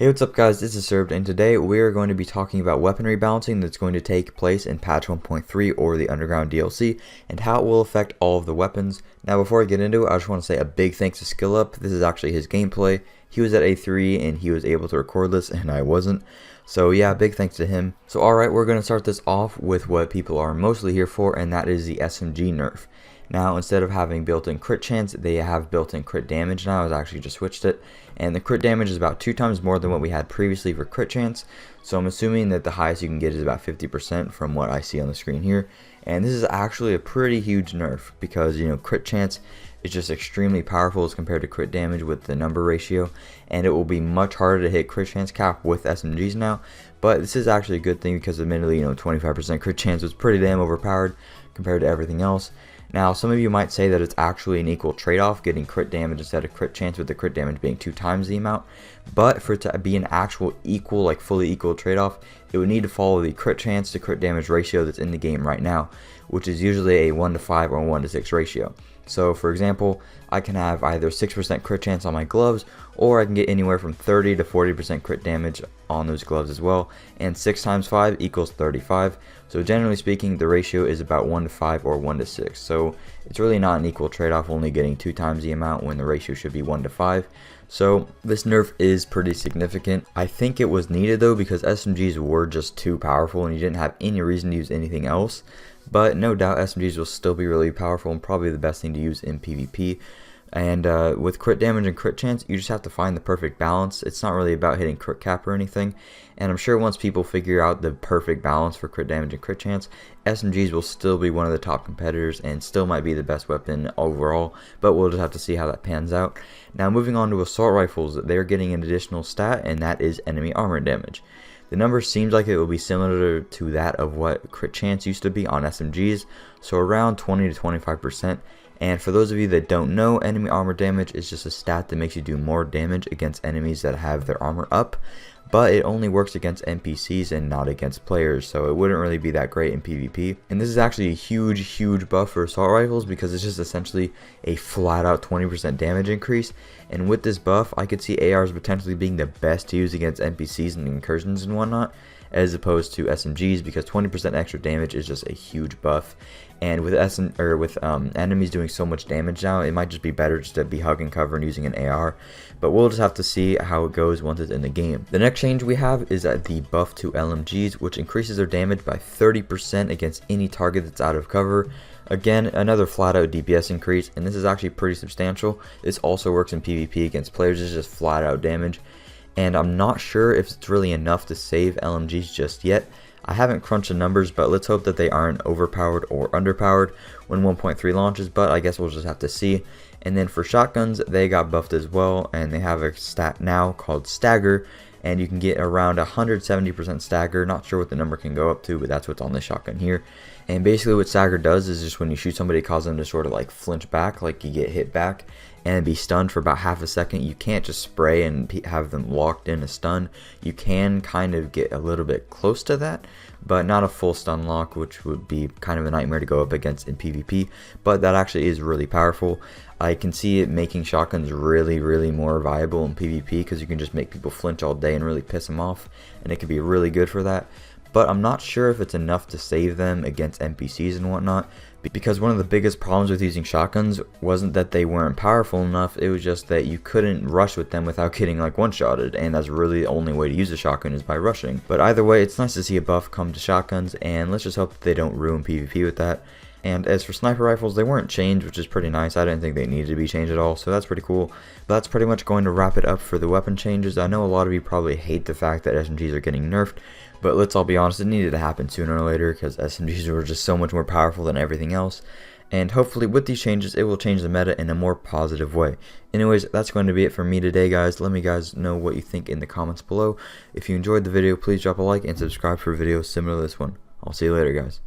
Hey, what's up guys, this is Served, and today we are going to be talking about weapon rebalancing that's going to take place in patch 1.3 or the Underground DLC, and how it will affect all of the weapons. Now before I get into it, I just want to say a big thanks to SkillUp. This is actually his gameplay. He was at A3 and he was able to record this and I wasn't. So yeah, big thanks to him. So alright, we're going to start this off with what people are mostly here for, and that is the SMG nerf. Now, instead of having built-in crit chance, they have built-in crit damage now. I've actually just switched it. And the crit damage is about 2 times more than what we had previously for crit chance. So I'm assuming that the highest you can get is about 50% from what I see on the screen here. And this is actually a pretty huge nerf because, you know, crit chance is just extremely powerful as compared to crit damage with the number ratio. And it will be much harder to hit crit chance cap with SMGs now. But this is actually a good thing because admittedly, you know, 25% crit chance was pretty damn overpowered compared to everything else. Now, some of you might say that it's actually an equal trade-off, getting crit damage instead of crit chance, with the crit damage being 2 times the amount. But for it to be an actual equal, like fully equal trade-off, it would need to follow the crit chance to crit damage ratio that's in the game right now, which is usually a 1:5 or 1:6 ratio. So for example, I can have either 6% crit chance on my gloves, or I can get anywhere from 30 to 40% crit damage on those gloves as well, and 6 times 5 equals 35. So generally speaking, the ratio is about 1:5 or 1:6. So it's really not an equal trade-off, only getting 2 times the amount when the ratio should be 1:5. So this nerf is pretty significant. I think it was needed though, because SMGs were just too powerful and you didn't have any reason to use anything else. But no doubt SMGs will still be really powerful and probably the best thing to use in PvP. And with crit damage and crit chance, you just have to find the perfect balance. It's not really about hitting crit cap or anything. And I'm sure once people figure out the perfect balance for crit damage and crit chance, SMGs will still be one of the top competitors and still might be the best weapon overall. But we'll just have to see how that pans out. Now moving on to assault rifles, they're getting an additional stat, and that is enemy armor damage. The number seems like it will be similar to that of what crit chance used to be on SMGs, so around 20 to 25%. And for those of you that don't know, enemy armor damage is just a stat that makes you do more damage against enemies that have their armor up, but it only works against NPCs and not against players, so it wouldn't really be that great in PvP. And this is actually a huge buff for assault rifles because it's just essentially a flat out 20% damage increase. And with this buff, I could see ARs potentially being the best to use against NPCs and incursions and whatnot, as opposed to SMGs, because 20% extra damage is just a huge buff. And with enemies doing so much damage now, it might just be better just to be hugging cover and using an AR. But we'll just have to see how it goes once it's in the game. The next change we have is the buff to LMGs, which increases their damage by 30% against any target that's out of cover. Again, another flat out DPS increase, and this is actually pretty substantial. This also works in PvP against players. It's just flat out damage. And I'm not sure if it's really enough to save LMGs just yet. I haven't crunched the numbers, but let's hope that they aren't overpowered or underpowered when 1.3 launches, but I guess we'll just have to see. And then for shotguns, they got buffed as well, and they have a stat now called stagger, and you can get around 170% stagger. Not sure what the number can go up to, but that's what's on the shotgun here. And basically what stagger does is just when you shoot somebody, it causes them to sort of like flinch back, like you get hit back, and be stunned for about half a second. You can't just spray and have them locked in a stun. You can kind of get a little bit close to that, but not a full stun lock, which would be kind of a nightmare to go up against in PvP. But that actually is really powerful. I can see it making shotguns really more viable in PvP, because you can just make people flinch all day and really piss them off, and it could be really good for that. But I'm not sure if it's enough to save them against NPCs and whatnot, because one of the biggest problems with using shotguns wasn't that they weren't powerful enough, it was just that you couldn't rush with them without getting like one-shotted, and that's really the only way to use a shotgun is by rushing. But either way, it's nice to see a buff come to shotguns, and let's just hope that they don't ruin PvP with that. And as for sniper rifles, they weren't changed, which is pretty nice. I didn't think they needed to be changed at all, so that's pretty cool. But that's pretty much going to wrap it up for the weapon changes. I know a lot of you probably hate the fact that SMGs are getting nerfed, but let's all be honest, it needed to happen sooner or later because SMGs were just so much more powerful than everything else. And hopefully with these changes, it will change the meta in a more positive way. Anyways, that's going to be it for me today, guys. Let me guys know what you think in the comments below. If you enjoyed the video, please drop a like and subscribe for videos similar to this one. I'll see you later, guys.